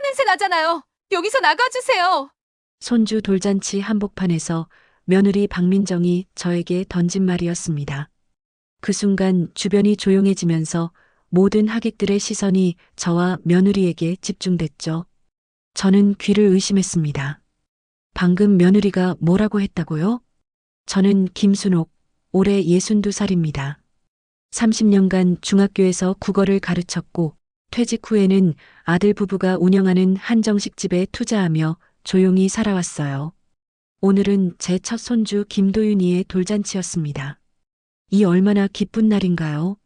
냄새 나잖아요. 여기서 나가주세요. 손주 돌잔치 한복판에서 며느리 박민정이 저에게 던진 말이었습니다. 그 순간 주변이 조용해지면서 모든 하객들의 시선이 저와 며느리에게 집중됐죠. 저는 귀를 의심했습니다. 방금 며느리가 뭐라고 했다고요? 저는 김순옥, 올해 62살입니다. 30년간 중학교에서 국어를 가르쳤고 퇴직 후에는 아들 부부가 운영하는 한정식집에 투자하며 조용히 살아왔어요. 오늘은 제 첫 손주 김도윤이의 돌잔치였습니다. 이 얼마나 기쁜 날인가요?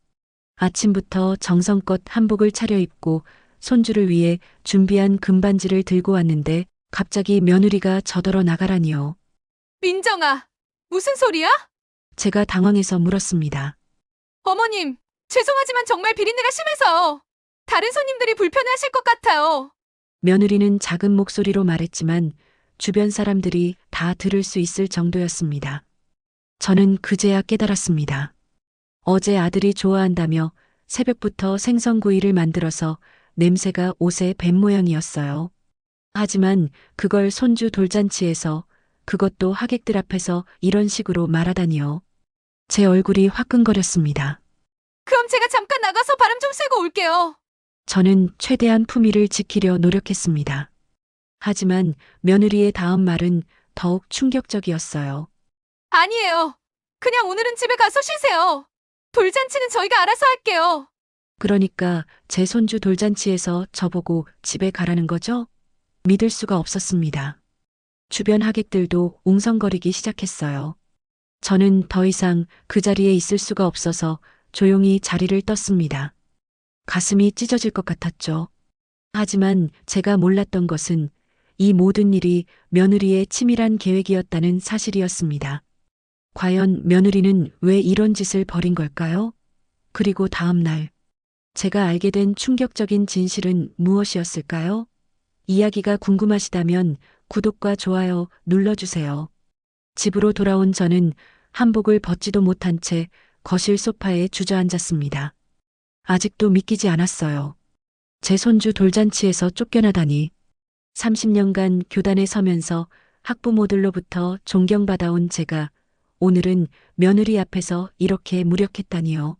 아침부터 정성껏 한복을 차려입고 손주를 위해 준비한 금반지를 들고 왔는데 갑자기 며느리가 저더러 나가라니요. 민정아, 무슨 소리야? 제가 당황해서 물었습니다. 어머님, 죄송하지만 정말 비린내가 심해서 다른 손님들이 불편해하실 것 같아요. 며느리는 작은 목소리로 말했지만 주변 사람들이 다 들을 수 있을 정도였습니다. 저는 그제야 깨달았습니다. 어제 아들이 좋아한다며 새벽부터 생선구이를 만들어서 냄새가 옷에 밴 모양이었어요. 하지만 그걸 손주 돌잔치에서, 그것도 하객들 앞에서 이런 식으로 말하다니요. 제 얼굴이 화끈거렸습니다. 그럼 제가 잠깐 나가서 바람 좀 쐬고 올게요. 저는 최대한 품위를 지키려 노력했습니다. 하지만 며느리의 다음 말은 더욱 충격적이었어요. 아니에요. 그냥 오늘은 집에 가서 쉬세요. 돌잔치는 저희가 알아서 할게요. 그러니까 제 손주 돌잔치에서 저보고 집에 가라는 거죠? 믿을 수가 없었습니다. 주변 하객들도 웅성거리기 시작했어요. 저는 더 이상 그 자리에 있을 수가 없어서 조용히 자리를 떴습니다. 가슴이 찢어질 것 같았죠. 하지만 제가 몰랐던 것은 이 모든 일이 며느리의 치밀한 계획이었다는 사실이었습니다. 과연 며느리는 왜 이런 짓을 벌인 걸까요? 그리고 다음 날, 제가 알게 된 충격적인 진실은 무엇이었을까요? 이야기가 궁금하시다면 구독과 좋아요 눌러주세요. 집으로 돌아온 저는 한복을 벗지도 못한 채 거실 소파에 주저앉았습니다. 아직도 믿기지 않았어요. 제 손주 돌잔치에서 쫓겨나다니. 30년간 교단에 서면서 학부모들로부터 존경받아온 제가 오늘은 며느리 앞에서 이렇게 무력했다니요.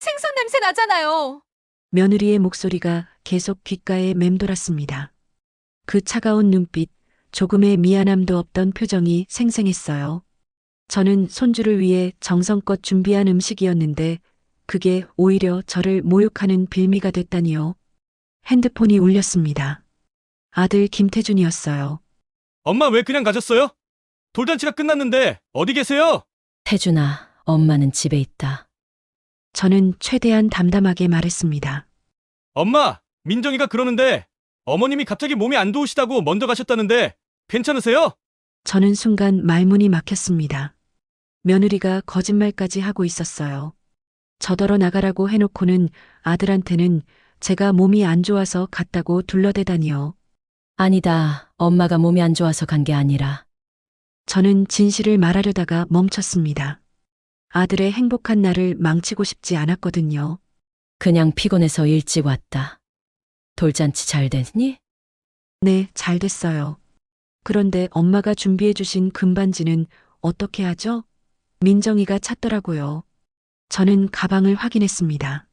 생선 냄새 나잖아요. 며느리의 목소리가 계속 귓가에 맴돌았습니다. 그 차가운 눈빛, 조금의 미안함도 없던 표정이 생생했어요. 저는 손주를 위해 정성껏 준비한 음식이었는데 그게 오히려 저를 모욕하는 빌미가 됐다니요. 핸드폰이 울렸습니다. 아들 김태준이었어요. 엄마 왜 그냥 가셨어요? 돌잔치가 끝났는데 어디 계세요? 태준아, 엄마는 집에 있다. 저는 최대한 담담하게 말했습니다. 엄마, 민정이가 그러는데 어머님이 갑자기 몸이 안 좋으시다고 먼저 가셨다는데 괜찮으세요? 저는 순간 말문이 막혔습니다. 며느리가 거짓말까지 하고 있었어요. 저더러 나가라고 해놓고는 아들한테는 제가 몸이 안 좋아서 갔다고 둘러대다니요. 아니다. 엄마가 몸이 안 좋아서 간 게 아니라 저는 진실을 말하려다가 멈췄습니다. 아들의 행복한 날을 망치고 싶지 않았거든요. 그냥 피곤해서 일찍 왔다. 돌잔치 잘 됐니? 네, 잘 됐어요. 그런데 엄마가 준비해주신 금반지는 어떻게 하죠? 민정이가 찾더라고요. 저는 가방을 확인했습니다.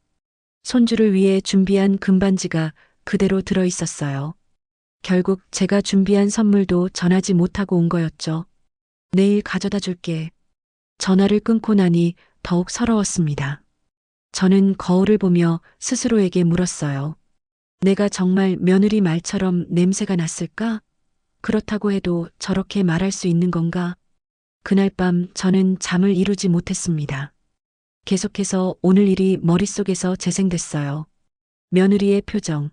손주를 위해 준비한 금반지가 그대로 들어 있었어요. 결국 제가 준비한 선물도 전하지 못하고 온 거였죠. 내일 가져다 줄게. 전화를 끊고 나니 더욱 서러웠습니다. 저는 거울을 보며 스스로에게 물었어요. 내가 정말 며느리 말처럼 냄새가 났을까? 그렇다고 해도 저렇게 말할 수 있는 건가? 그날 밤 저는 잠을 이루지 못했습니다. 계속해서 오늘 일이 머릿속에서 재생됐어요. 며느리의 표정,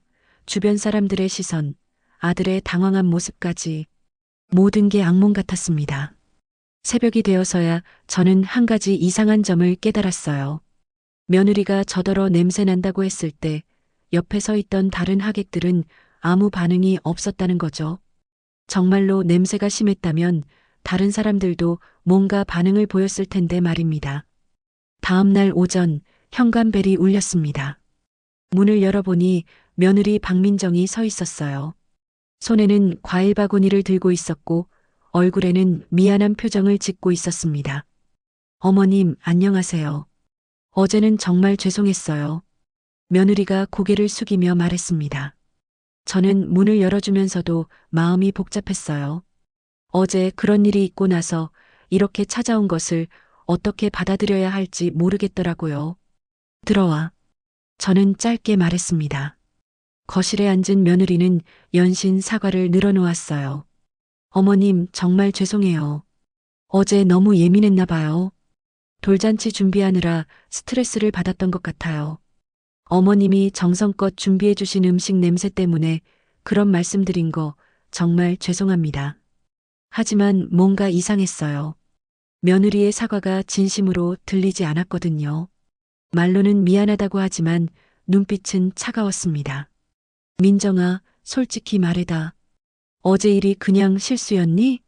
주변 사람들의 시선, 아들의 당황한 모습까지 모든 게 악몽 같았습니다. 새벽이 되어서야 저는 한 가지 이상한 점을 깨달았어요. 며느리가 저더러 냄새 난다고 했을 때 옆에 서 있던 다른 하객들은 아무 반응이 없었다는 거죠. 정말로 냄새가 심했다면 다른 사람들도 뭔가 반응을 보였을 텐데 말입니다. 다음 날 오전 현관벨이 울렸습니다. 문을 열어보니 며느리 박민정이 서 있었어요. 손에는 과일 바구니를 들고 있었고 얼굴에는 미안한 표정을 짓고 있었습니다. 어머님, 안녕하세요. 어제는 정말 죄송했어요. 며느리가 고개를 숙이며 말했습니다. 저는 문을 열어주면서도 마음이 복잡했어요. 어제 그런 일이 있고 나서 이렇게 찾아온 것을 어떻게 받아들여야 할지 모르겠더라고요. 들어와. 저는 짧게 말했습니다. 거실에 앉은 며느리는 연신 사과를 늘어놓았어요. 어머님, 정말 죄송해요. 어제 너무 예민했나 봐요. 돌잔치 준비하느라 스트레스를 받았던 것 같아요. 어머님이 정성껏 준비해 주신 음식 냄새 때문에 그런 말씀드린 거 정말 죄송합니다. 하지만 뭔가 이상했어요. 며느리의 사과가 진심으로 들리지 않았거든요. 말로는 미안하다고 하지만 눈빛은 차가웠습니다. 민정아, 솔직히 말해다. 어제 일이 그냥 실수였니?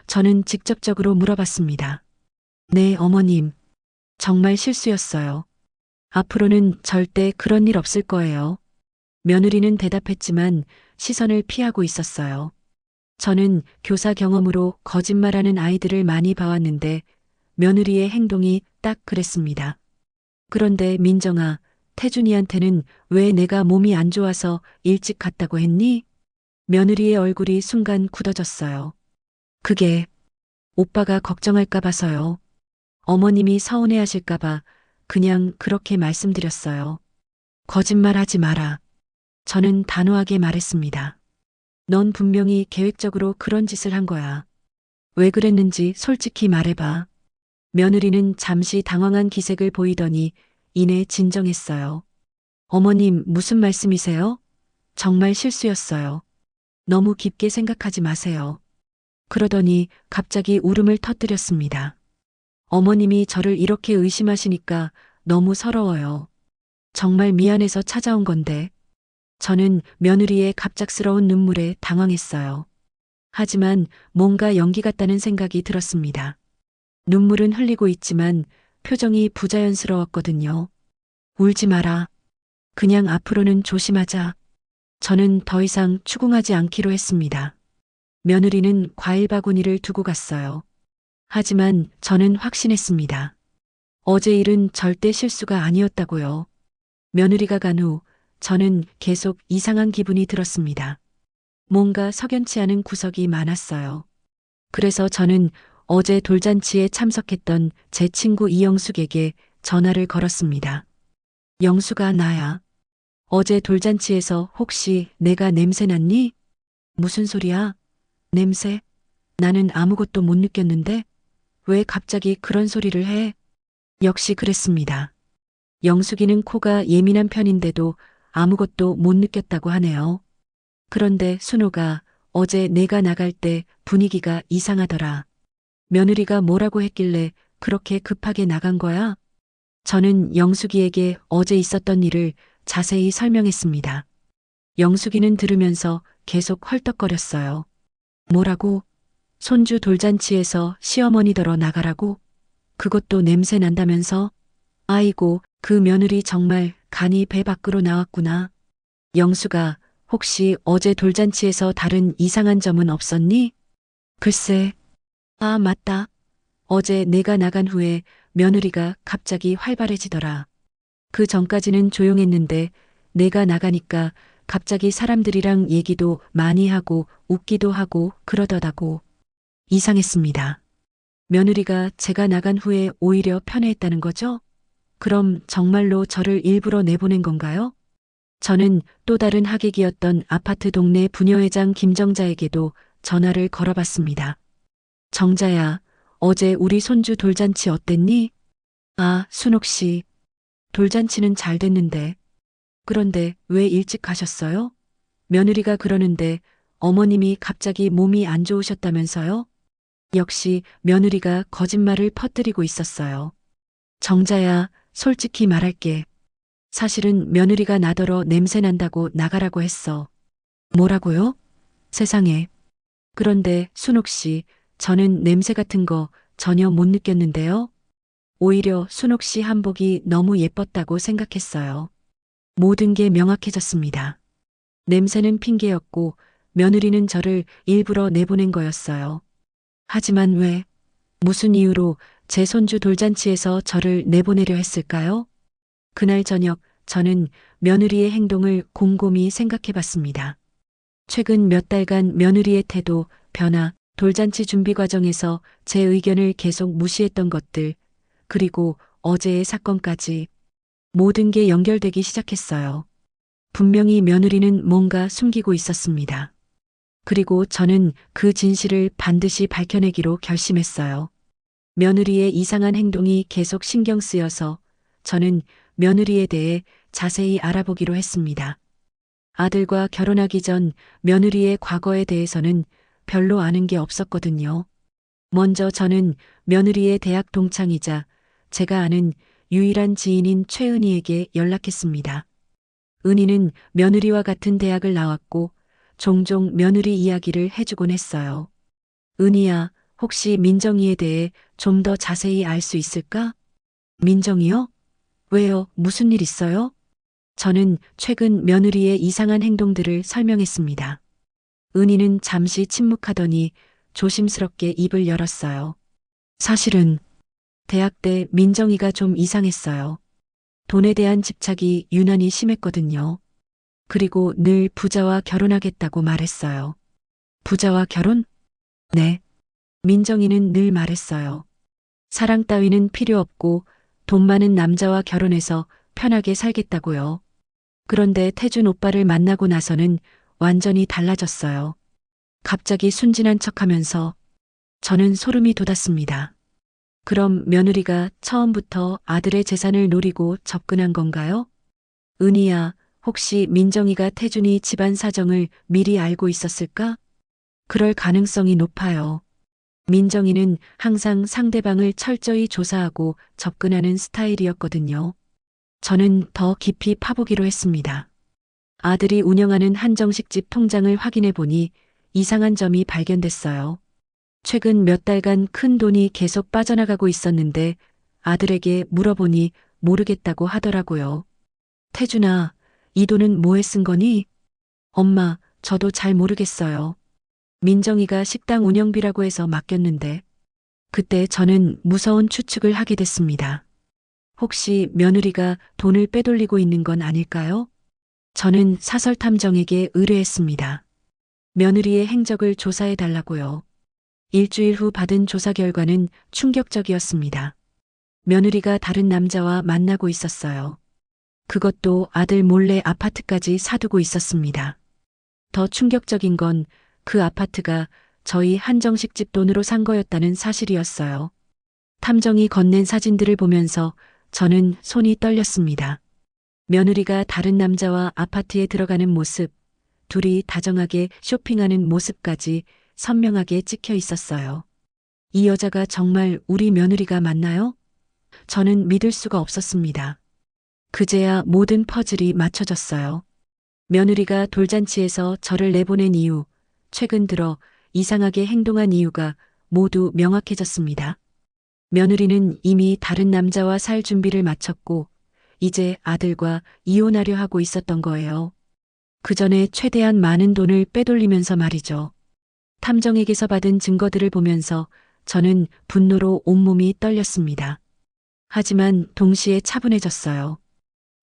저는 직접적으로 물어봤습니다. 네, 어머님. 정말 실수였어요. 앞으로는 절대 그런 일 없을 거예요. 며느리는 대답했지만 시선을 피하고 있었어요. 저는 교사 경험으로 거짓말하는 아이들을 많이 봐왔는데 며느리의 행동이 딱 그랬습니다. 그런데 민정아, 태준이한테는 왜 내가 몸이 안 좋아서 일찍 갔다고 했니? 며느리의 얼굴이 순간 굳어졌어요. 그게 오빠가 걱정할까 봐서요. 어머님이 서운해하실까 봐 그냥 그렇게 말씀드렸어요. 거짓말하지 마라. 저는 단호하게 말했습니다. 넌 분명히 계획적으로 그런 짓을 한 거야. 왜 그랬는지 솔직히 말해봐. 며느리는 잠시 당황한 기색을 보이더니 이내 진정했어요. 어머님, 무슨 말씀이세요? 정말 실수였어요. 너무 깊게 생각하지 마세요. 그러더니 갑자기 울음을 터뜨렸습니다. 어머님이 저를 이렇게 의심하시니까 너무 서러워요. 정말 미안해서 찾아온 건데. 저는 며느리의 갑작스러운 눈물에 당황했어요. 하지만 뭔가 연기 같다는 생각이 들었습니다. 눈물은 흘리고 있지만 표정이 부자연스러웠거든요. 울지 마라. 그냥 앞으로는 조심하자. 저는 더 이상 추궁하지 않기로 했습니다. 며느리는 과일 바구니를 두고 갔어요. 하지만 저는 확신했습니다. 어제 일은 절대 실수가 아니었다고요. 며느리가 간 후 저는 계속 이상한 기분이 들었습니다. 뭔가 석연치 않은 구석이 많았어요. 그래서 저는 어제 돌잔치에 참석했던 제 친구 이영숙에게 전화를 걸었습니다. 영숙아, 나야. 어제 돌잔치에서 혹시 내가 냄새 났니? 무슨 소리야? 냄새? 나는 아무것도 못 느꼈는데? 왜 갑자기 그런 소리를 해? 역시 그랬습니다. 영숙이는 코가 예민한 편인데도 아무것도 못 느꼈다고 하네요. 그런데 순호가 어제 내가 나갈 때 분위기가 이상하더라. 며느리가 뭐라고 했길래 그렇게 급하게 나간 거야? 저는 영숙이에게 어제 있었던 일을 자세히 설명했습니다. 영숙이는 들으면서 계속 헐떡거렸어요. 뭐라고? 손주 돌잔치에서 시어머니더러 나가라고? 그것도 냄새 난다면서? 아이고, 그 며느리 정말 간이 배 밖으로 나왔구나. 영수가 혹시 어제 돌잔치에서 다른 이상한 점은 없었니? 글쎄. 아, 맞다. 어제 내가 나간 후에 며느리가 갑자기 활발해지더라. 그 전까지는 조용했는데 내가 나가니까 갑자기 사람들이랑 얘기도 많이 하고 웃기도 하고 그러더라고. 이상했습니다. 며느리가 제가 나간 후에 오히려 편해했다는 거죠? 그럼 정말로 저를 일부러 내보낸 건가요? 저는 또 다른 하객이었던 아파트 동네 부녀회장 김정자에게도 전화를 걸어봤습니다. 정자야, 어제 우리 손주 돌잔치 어땠니? 아, 순옥 씨. 돌잔치는 잘 됐는데. 그런데 왜 일찍 가셨어요? 며느리가 그러는데 어머님이 갑자기 몸이 안 좋으셨다면서요? 역시 며느리가 거짓말을 퍼뜨리고 있었어요. 정자야, 솔직히 말할게. 사실은 며느리가 나더러 냄새 난다고 나가라고 했어. 뭐라고요? 세상에. 그런데 순옥 씨, 저는 냄새 같은 거 전혀 못 느꼈는데요. 오히려 순옥 씨 한복이 너무 예뻤다고 생각했어요. 모든 게 명확해졌습니다. 냄새는 핑계였고 며느리는 저를 일부러 내보낸 거였어요. 하지만 왜? 무슨 이유로 제 손주 돌잔치에서 저를 내보내려 했을까요? 그날 저녁 저는 며느리의 행동을 곰곰이 생각해 봤습니다. 최근 몇 달간 며느리의 태도, 변화, 돌잔치 준비 과정에서 제 의견을 계속 무시했던 것들, 그리고 어제의 사건까지 모든 게 연결되기 시작했어요. 분명히 며느리는 뭔가 숨기고 있었습니다. 그리고 저는 그 진실을 반드시 밝혀내기로 결심했어요. 며느리의 이상한 행동이 계속 신경 쓰여서 저는 며느리에 대해 자세히 알아보기로 했습니다. 아들과 결혼하기 전 며느리의 과거에 대해서는 별로 아는 게 없었거든요. 먼저 저는 며느리의 대학 동창이자 제가 아는 유일한 지인인 최은희에게 연락했습니다. 은희는 며느리와 같은 대학을 나왔고 종종 며느리 이야기를 해주곤 했어요. 은희야, 혹시 민정이에 대해 좀 더 자세히 알 수 있을까? 민정이요? 왜요? 무슨 일 있어요? 저는 최근 며느리의 이상한 행동들을 설명했습니다. 은희는 잠시 침묵하더니 조심스럽게 입을 열었어요. 사실은 대학 때 민정이가 좀 이상했어요. 돈에 대한 집착이 유난히 심했거든요. 그리고 늘 부자와 결혼하겠다고 말했어요. 부자와 결혼? 네. 민정이는 늘 말했어요. 사랑 따위는 필요 없고 돈 많은 남자와 결혼해서 편하게 살겠다고요. 그런데 태준 오빠를 만나고 나서는 완전히 달라졌어요. 갑자기 순진한 척하면서 저는 소름이 돋았습니다. 그럼 며느리가 처음부터 아들의 재산을 노리고 접근한 건가요? 은희야, 혹시 민정이가 태준이 집안 사정을 미리 알고 있었을까? 그럴 가능성이 높아요. 민정이는 항상 상대방을 철저히 조사하고 접근하는 스타일이었거든요. 저는 더 깊이 파보기로 했습니다. 아들이 운영하는 한정식집 통장을 확인해 보니 이상한 점이 발견됐어요. 최근 몇 달간 큰 돈이 계속 빠져나가고 있었는데 아들에게 물어보니 모르겠다고 하더라고요. 태준아, 이 돈은 뭐에 쓴 거니? 엄마, 저도 잘 모르겠어요. 민정이가 식당 운영비라고 해서 맡겼는데 그때 저는 무서운 추측을 하게 됐습니다. 혹시 며느리가 돈을 빼돌리고 있는 건 아닐까요? 저는 사설탐정에게 의뢰했습니다. 며느리의 행적을 조사해 달라고요. 일주일 후 받은 조사 결과는 충격적이었습니다. 며느리가 다른 남자와 만나고 있었어요. 그것도 아들 몰래 아파트까지 사두고 있었습니다. 더 충격적인 건 그 아파트가 저희 한정식집 돈으로 산 거였다는 사실이었어요. 탐정이 건넨 사진들을 보면서 저는 손이 떨렸습니다. 며느리가 다른 남자와 아파트에 들어가는 모습, 둘이 다정하게 쇼핑하는 모습까지 선명하게 찍혀 있었어요. 이 여자가 정말 우리 며느리가 맞나요? 저는 믿을 수가 없었습니다. 그제야 모든 퍼즐이 맞춰졌어요. 며느리가 돌잔치에서 저를 내보낸 이유, 최근 들어 이상하게 행동한 이유가 모두 명확해졌습니다. 며느리는 이미 다른 남자와 살 준비를 마쳤고 이제 아들과 이혼하려 하고 있었던 거예요. 그 전에 최대한 많은 돈을 빼돌리면서 말이죠. 탐정에게서 받은 증거들을 보면서 저는 분노로 온몸이 떨렸습니다. 하지만 동시에 차분해졌어요.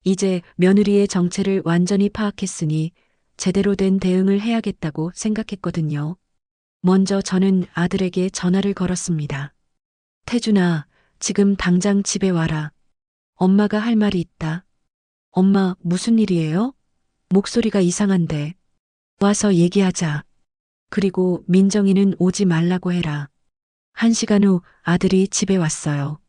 이제 며느리의 정체를 완전히 파악했으니 제대로 된 대응을 해야겠다고 생각했거든요. 먼저 저는 아들에게 전화를 걸었습니다. 태준아, 지금 당장 집에 와라. 엄마가 할 말이 있다. 엄마, 무슨 일이에요? 목소리가 이상한데. 와서 얘기하자. 그리고 민정이는 오지 말라고 해라. 1시간 후 아들이 집에 왔어요.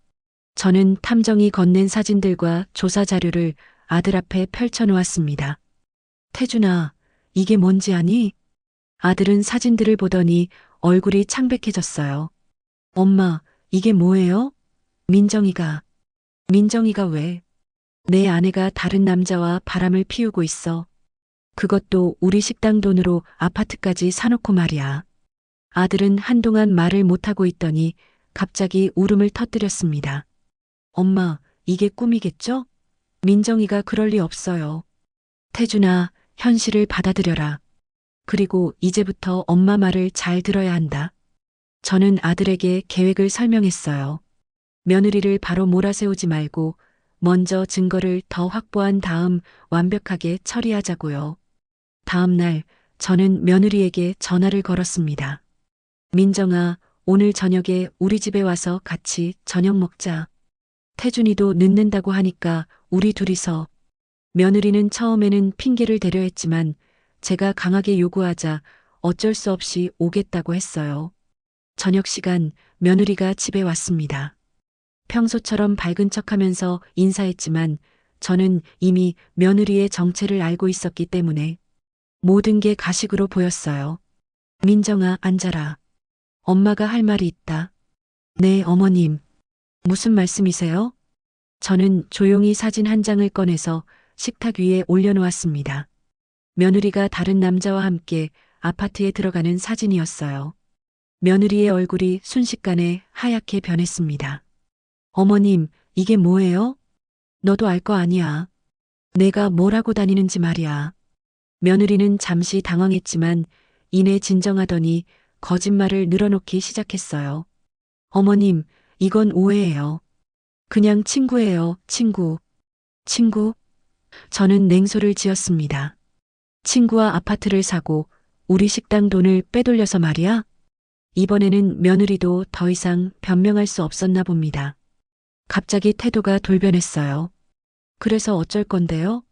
저는 탐정이 건넨 사진들과 조사 자료를 아들 앞에 펼쳐놓았습니다. 태준아, 이게 뭔지 아니? 아들은 사진들을 보더니 얼굴이 창백해졌어요. 엄마, 이게 뭐예요? 민정이가 왜? 내 아내가 다른 남자와 바람을 피우고 있어. 그것도 우리 식당 돈으로 아파트까지 사놓고 말이야. 아들은 한동안 말을 못하고 있더니 갑자기 울음을 터뜨렸습니다. 엄마, 이게 꿈이겠죠? 민정이가 그럴 리 없어요. 태준아, 현실을 받아들여라. 그리고 이제부터 엄마 말을 잘 들어야 한다. 저는 아들에게 계획을 설명했어요. 며느리를 바로 몰아세우지 말고 먼저 증거를 더 확보한 다음 완벽하게 처리하자고요. 다음 날 저는 며느리에게 전화를 걸었습니다. 민정아, 오늘 저녁에 우리 집에 와서 같이 저녁 먹자. 태준이도 늦는다고 하니까 우리 둘이서. 며느리는 처음에는 핑계를 대려 했지만 제가 강하게 요구하자 어쩔 수 없이 오겠다고 했어요. 저녁 시간 며느리가 집에 왔습니다. 평소처럼 밝은 척하면서 인사했지만 저는 이미 며느리의 정체를 알고 있었기 때문에 모든 게 가식으로 보였어요. 민정아, 앉아라. 엄마가 할 말이 있다. 네, 어머님. 무슨 말씀이세요? 저는 조용히 사진 한 장을 꺼내서 식탁 위에 올려놓았습니다. 며느리가 다른 남자와 함께 아파트에 들어가는 사진이었어요. 며느리의 얼굴이 순식간에 하얗게 변했습니다. 어머님, 이게 뭐예요? 너도 알 거 아니야. 내가 뭘 하고 다니는지 말이야. 며느리는 잠시 당황했지만 이내 진정하더니 거짓말을 늘어놓기 시작했어요. 어머님, 이건 오해예요. 그냥 친구예요, 친구. 친구? 저는 냉소를 지었습니다. 친구와 아파트를 사고 우리 식당 돈을 빼돌려서 말이야? 이번에는 며느리도 더 이상 변명할 수 없었나 봅니다. 갑자기 태도가 돌변했어요. 그래서 어쩔 건데요?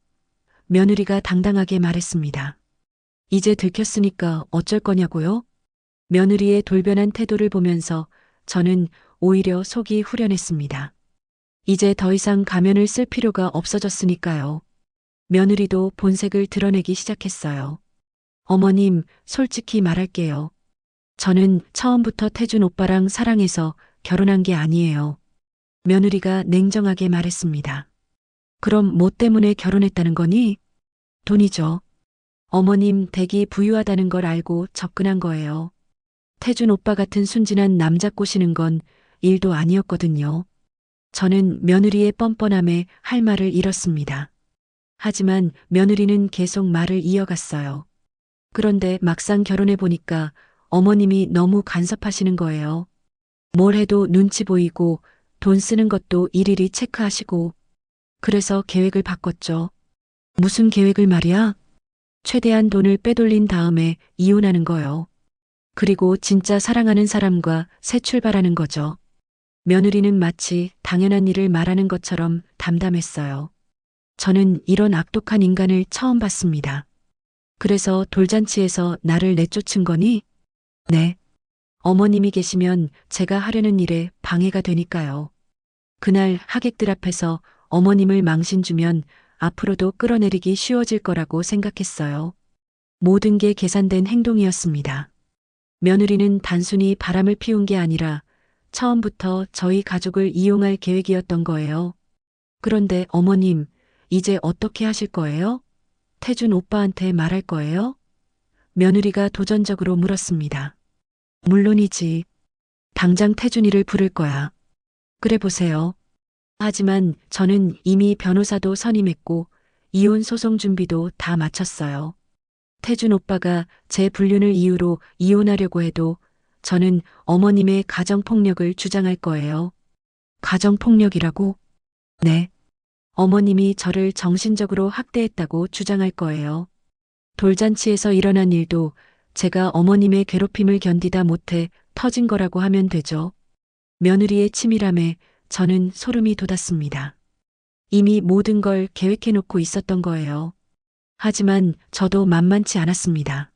며느리가 당당하게 말했습니다. 이제 들켰으니까 어쩔 거냐고요? 며느리의 돌변한 태도를 보면서 저는 오히려 속이 후련했습니다. 이제 더 이상 가면을 쓸 필요가 없어졌으니까요. 며느리도 본색을 드러내기 시작했어요. 어머님, 솔직히 말할게요. 저는 처음부터 태준 오빠랑 사랑해서 결혼한 게 아니에요. 며느리가 냉정하게 말했습니다. 그럼 뭐 때문에 결혼했다는 거니? 돈이죠. 어머님 댁이 부유하다는 걸 알고 접근한 거예요. 태준 오빠 같은 순진한 남자 꼬시는 건 일도 아니었거든요. 저는 며느리의 뻔뻔함에 할 말을 잃었습니다. 하지만 며느리는 계속 말을 이어갔어요. 그런데 막상 결혼해 보니까 어머님이 너무 간섭하시는 거예요. 뭘 해도 눈치 보이고 돈 쓰는 것도 일일이 체크하시고. 그래서 계획을 바꿨죠. 무슨 계획을 말이야? 최대한 돈을 빼돌린 다음에 이혼하는 거요. 그리고 진짜 사랑하는 사람과 새 출발하는 거죠. 며느리는 마치 당연한 일을 말하는 것처럼 담담했어요. 저는 이런 악독한 인간을 처음 봤습니다. 그래서 돌잔치에서 나를 내쫓은 거니? 네. 어머님이 계시면 제가 하려는 일에 방해가 되니까요. 그날 하객들 앞에서 어머님을 망신 주면 앞으로도 끌어내리기 쉬워질 거라고 생각했어요. 모든 게 계산된 행동이었습니다. 며느리는 단순히 바람을 피운 게 아니라 처음부터 저희 가족을 이용할 계획이었던 거예요. 그런데 어머님, 이제 어떻게 하실 거예요? 태준 오빠한테 말할 거예요? 며느리가 도전적으로 물었습니다. 물론이지. 당장 태준이를 부를 거야. 그래 보세요. 하지만 저는 이미 변호사도 선임했고 이혼 소송 준비도 다 마쳤어요. 태준 오빠가 제 불륜을 이유로 이혼하려고 해도 저는 어머님의 가정폭력을 주장할 거예요. 가정폭력이라고? 네. 어머님이 저를 정신적으로 학대했다고 주장할 거예요. 돌잔치에서 일어난 일도 제가 어머님의 괴롭힘을 견디다 못해 터진 거라고 하면 되죠. 며느리의 치밀함에 저는 소름이 돋았습니다. 이미 모든 걸 계획해놓고 있었던 거예요. 하지만 저도 만만치 않았습니다.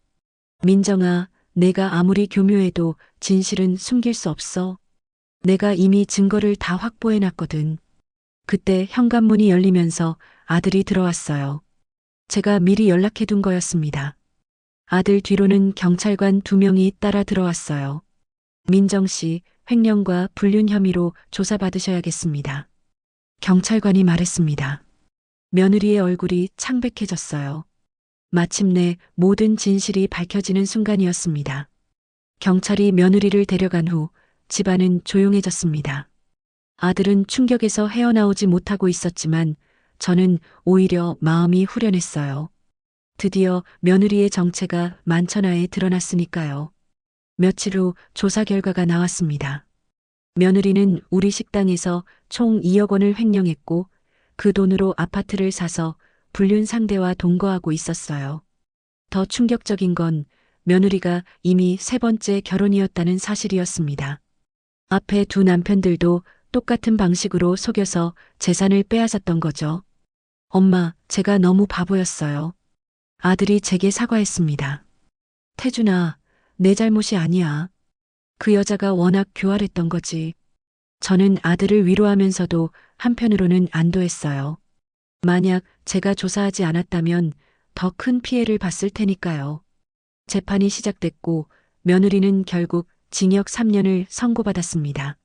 민정아, 내가 아무리 교묘해도 진실은 숨길 수 없어. 내가 이미 증거를 다 확보해놨거든. 그때 현관문이 열리면서 아들이 들어왔어요. 제가 미리 연락해둔 거였습니다. 아들 뒤로는 경찰관 2명이 따라 들어왔어요. 민정 씨, 횡령과 불륜 혐의로 조사받으셔야겠습니다. 경찰관이 말했습니다. 며느리의 얼굴이 창백해졌어요. 마침내 모든 진실이 밝혀지는 순간이었습니다. 경찰이 며느리를 데려간 후 집안은 조용해졌습니다. 아들은 충격에서 헤어나오지 못하고 있었지만 저는 오히려 마음이 후련했어요. 드디어 며느리의 정체가 만천하에 드러났으니까요. 며칠 후 조사 결과가 나왔습니다. 며느리는 우리 식당에서 총 2억 원을 횡령했고 그 돈으로 아파트를 사서 불륜 상대와 동거하고 있었어요. 더 충격적인 건 며느리가 이미 3번째 결혼이었다는 사실이었습니다. 앞에 두 남편들도 똑같은 방식으로 속여서 재산을 빼앗았던 거죠. 엄마, 제가 너무 바보였어요. 아들이 제게 사과했습니다. 태준아, 내 잘못이 아니야. 그 여자가 워낙 교활했던 거지. 저는 아들을 위로하면서도 한편으로는 안도했어요. 만약 제가 조사하지 않았다면 더 큰 피해를 봤을 테니까요. 재판이 시작됐고 며느리는 결국 징역 3년을 선고받았습니다.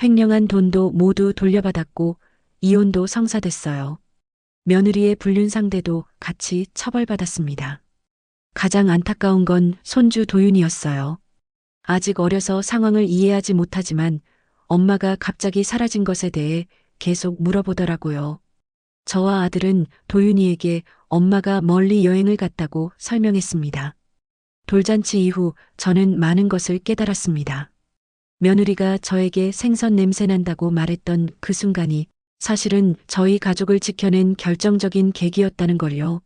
횡령한 돈도 모두 돌려받았고 이혼도 성사됐어요. 며느리의 불륜 상대도 같이 처벌받았습니다. 가장 안타까운 건 손주 도윤이었어요. 아직 어려서 상황을 이해하지 못하지만 엄마가 갑자기 사라진 것에 대해 계속 물어보더라고요. 저와 아들은 도윤이에게 엄마가 멀리 여행을 갔다고 설명했습니다. 돌잔치 이후 저는 많은 것을 깨달았습니다. 며느리가 저에게 생선 냄새 난다고 말했던 그 순간이 사실은 저희 가족을 지켜낸 결정적인 계기였다는 걸요.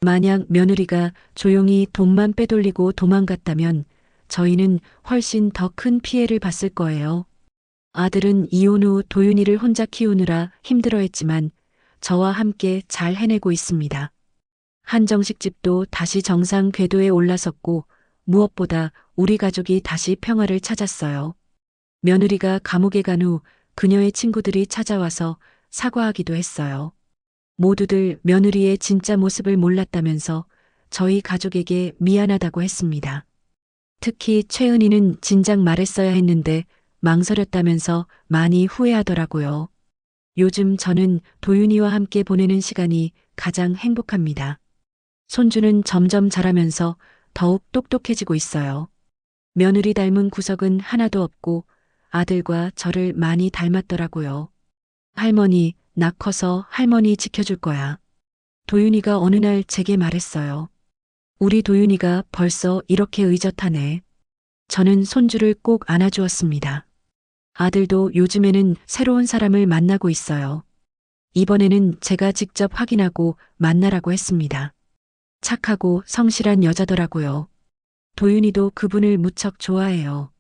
만약 며느리가 조용히 돈만 빼돌리고 도망갔다면 저희는 훨씬 더 큰 피해를 봤을 거예요. 아들은 이혼 후 도윤이를 혼자 키우느라 힘들어했지만 저와 함께 잘 해내고 있습니다. 한정식 집도 다시 정상 궤도에 올라섰고 무엇보다 우리 가족이 다시 평화를 찾았어요. 며느리가 감옥에 간 후 그녀의 친구들이 찾아와서 사과하기도 했어요. 모두들 며느리의 진짜 모습을 몰랐다면서 저희 가족에게 미안하다고 했습니다. 특히 최은희는 진작 말했어야 했는데 망설였다면서 많이 후회하더라고요. 요즘 저는 도윤이와 함께 보내는 시간이 가장 행복합니다. 손주는 점점 자라면서 더욱 똑똑해지고 있어요. 며느리 닮은 구석은 하나도 없고 아들과 저를 많이 닮았더라고요. 할머니, 나 커서 할머니 지켜줄 거야. 도윤이가 어느 날 제게 말했어요. 우리 도윤이가 벌써 이렇게 의젓하네. 저는 손주를 꼭 안아주었습니다. 아들도 요즘에는 새로운 사람을 만나고 있어요. 이번에는 제가 직접 확인하고 만나라고 했습니다. 착하고 성실한 여자더라고요. 도윤이도 그분을 무척 좋아해요.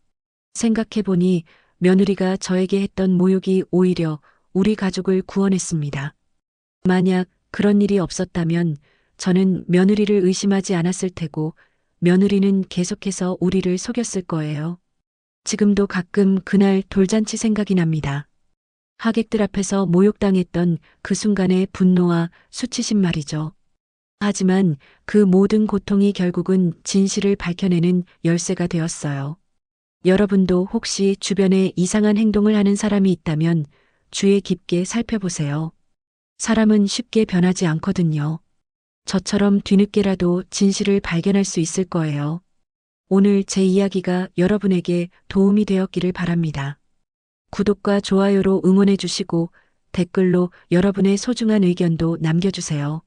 생각해보니 며느리가 저에게 했던 모욕이 오히려 우리 가족을 구원했습니다. 만약 그런 일이 없었다면 저는 며느리를 의심하지 않았을 테고 며느리는 계속해서 우리를 속였을 거예요. 지금도 가끔 그날 돌잔치 생각이 납니다. 하객들 앞에서 모욕당했던 그 순간의 분노와 수치심 말이죠. 하지만 그 모든 고통이 결국은 진실을 밝혀내는 열쇠가 되었어요. 여러분도 혹시 주변에 이상한 행동을 하는 사람이 있다면 주의 깊게 살펴보세요. 사람은 쉽게 변하지 않거든요. 저처럼 뒤늦게라도 진실을 발견할 수 있을 거예요. 오늘 제 이야기가 여러분에게 도움이 되었기를 바랍니다. 구독과 좋아요로 응원해 주시고 댓글로 여러분의 소중한 의견도 남겨주세요.